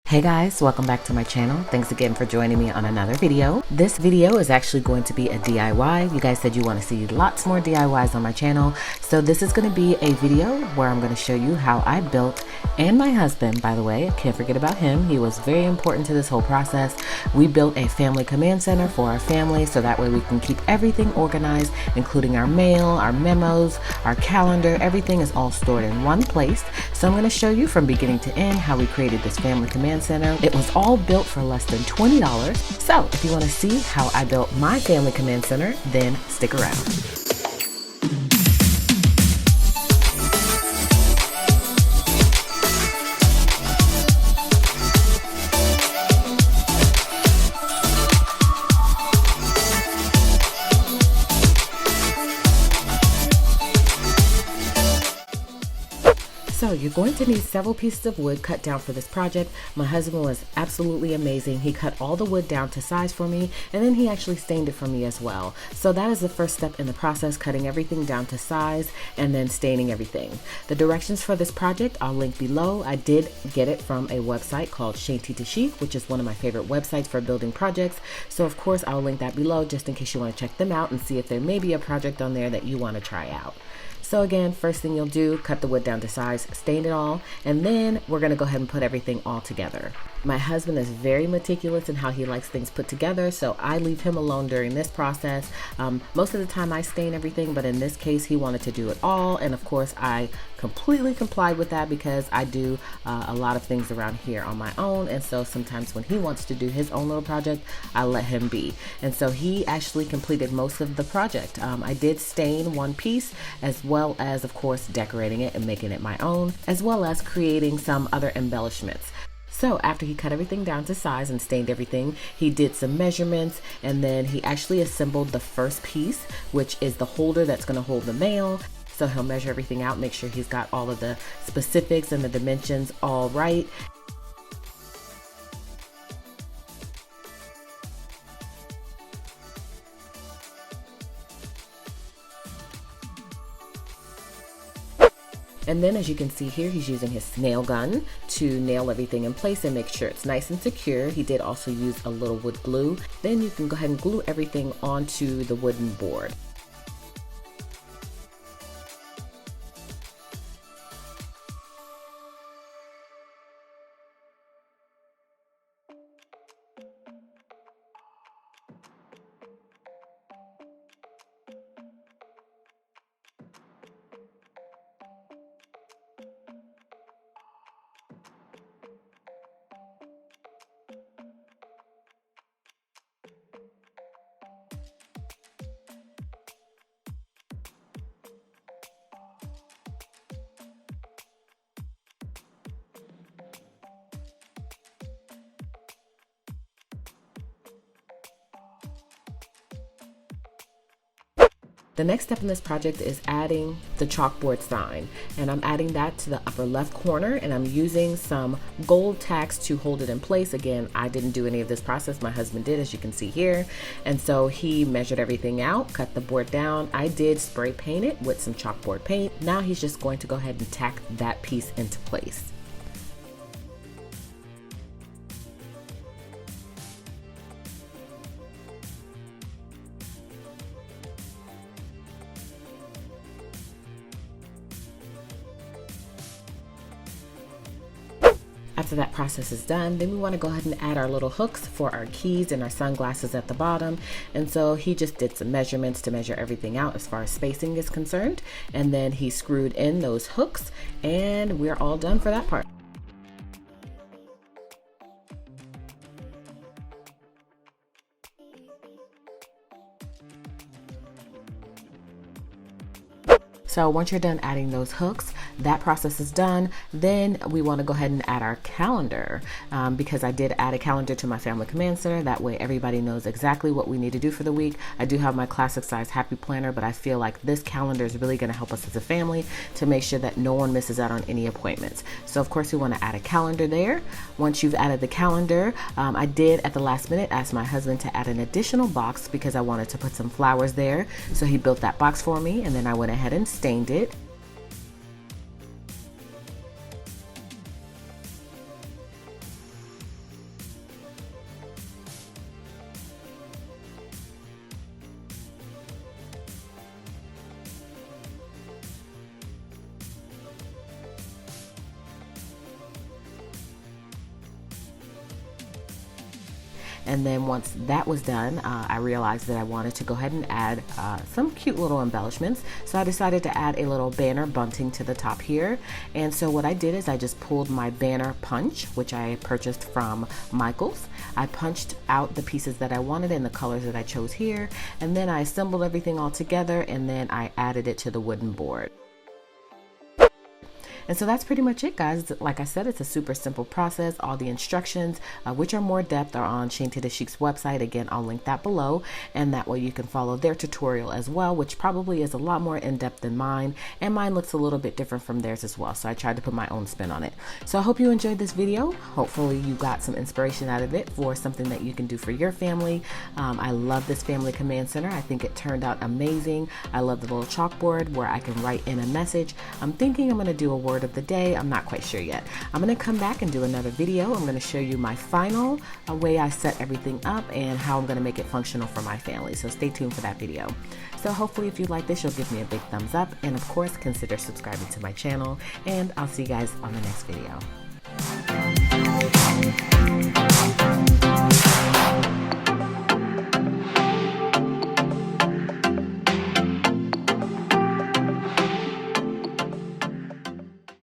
Hey guys, welcome back to my channel. Thanks again for joining me on another video. This video is actually going to be a DIY. You guys said you want to see lots more DIYs on my channel. So this is going to be a video where I'm going to show you how I built, and my husband, by the way, I can't forget about him. He was very important to this whole process. We built a family command center for our family so that way we can keep everything organized, including our mail, our memos, our calendar. Everything is all stored in one place. So I'm going to show you from beginning to end how we created this family command center. It was all built for less than $20. So if you want to see how I built my family command center, then stick around. So you're going to need several pieces of wood cut down for this project. My husband was absolutely amazing. He cut all the wood down to size for me, and then he actually stained it for me as well. So that is the first step in the process, cutting everything down to size and then staining everything. The directions for this project I'll link below. I did get it from a website called Shanty to Chic, which is one of my favorite websites for building projects. So of course I'll link that below just in case you want to check them out and see if there may be a project on there that you want to try out. So again, first thing you'll do, cut the wood down to size, stain it all, and then we're gonna go ahead and put everything all together. My husband is very meticulous in how he likes things put together, so I leave him alone during this process. Most of the time I stain everything, but in this case he wanted to do it all, and of course I completely complied with that because I do a lot of things around here on my own, and so sometimes when he wants to do his own little project, I let him be. And so he actually completed most of the project. I did stain one piece, as well as of course decorating it and making it my own, as well as creating some other embellishments. So after he cut everything down to size and stained everything, he did some measurements, and then he actually assembled the first piece, which is the holder that's going to hold the mail. So he'll measure everything out, make sure he's got all of the specifics and the dimensions all right. And then as you can see here, he's using his nail gun to nail everything in place and make sure it's nice and secure. He did also use a little wood glue. Then you can go ahead and glue everything onto the wooden board. The next step in this project is adding the chalkboard sign, and I'm adding that to the upper left corner, and I'm using some gold tacks to hold it in place. Again, I didn't do any of this process, my husband did, as you can see here. And so he measured everything out, cut the board down. I did spray paint it with some chalkboard paint. Now he's just going to go ahead and tack that piece into place. After that process is done, then we want to go ahead and add our little hooks for our keys and our sunglasses at the bottom. And so he just did some measurements to measure everything out as far as spacing is concerned. And then he screwed in those hooks, and we're all done for that part. So once you're done adding those hooks, that process is done. Then we want to go ahead and add our calendar because I did add a calendar to my family command center. That way everybody knows exactly what we need to do for the week. I do have my classic size happy planner, but I feel like this calendar is really going to help us as a family to make sure that no one misses out on any appointments. So of course we want to add a calendar there. Once you've added the calendar, I did at the last minute ask my husband to add an additional box because I wanted to put some flowers there. So he built that box for me, and then I went ahead and stained it. And then once that was done, I realized that I wanted to go ahead and add some cute little embellishments. So I decided to add a little banner bunting to the top here. And so what I did is I just pulled my banner punch, which I purchased from Michael's. I punched out the pieces that I wanted in the colors that I chose here, and then I assembled everything all together, and then I added it to the wooden board. And so that's pretty much it, guys. Like I said, it's a super simple process. All the instructions, which are more depth, are on Shane to the Chic's website. Again, I'll link that below, and that way you can follow their tutorial as well, which probably is a lot more in-depth than mine, and mine looks a little bit different from theirs as well. So I tried to put my own spin on it. So I hope you enjoyed this video. Hopefully you got some inspiration out of it for something that you can do for your family. I love this family command center. I think it turned out amazing. I love the little chalkboard where I can write in a message. I'm thinking I'm going to do a word of the day. I'm not quite sure yet. I'm going to come back and do another video. I'm going to show you my final way I set everything up and how I'm going to make it functional for my family. So stay tuned for that video. So hopefully if you like this, you'll give me a big thumbs up, and of course consider subscribing to my channel, and I'll see you guys on the next video.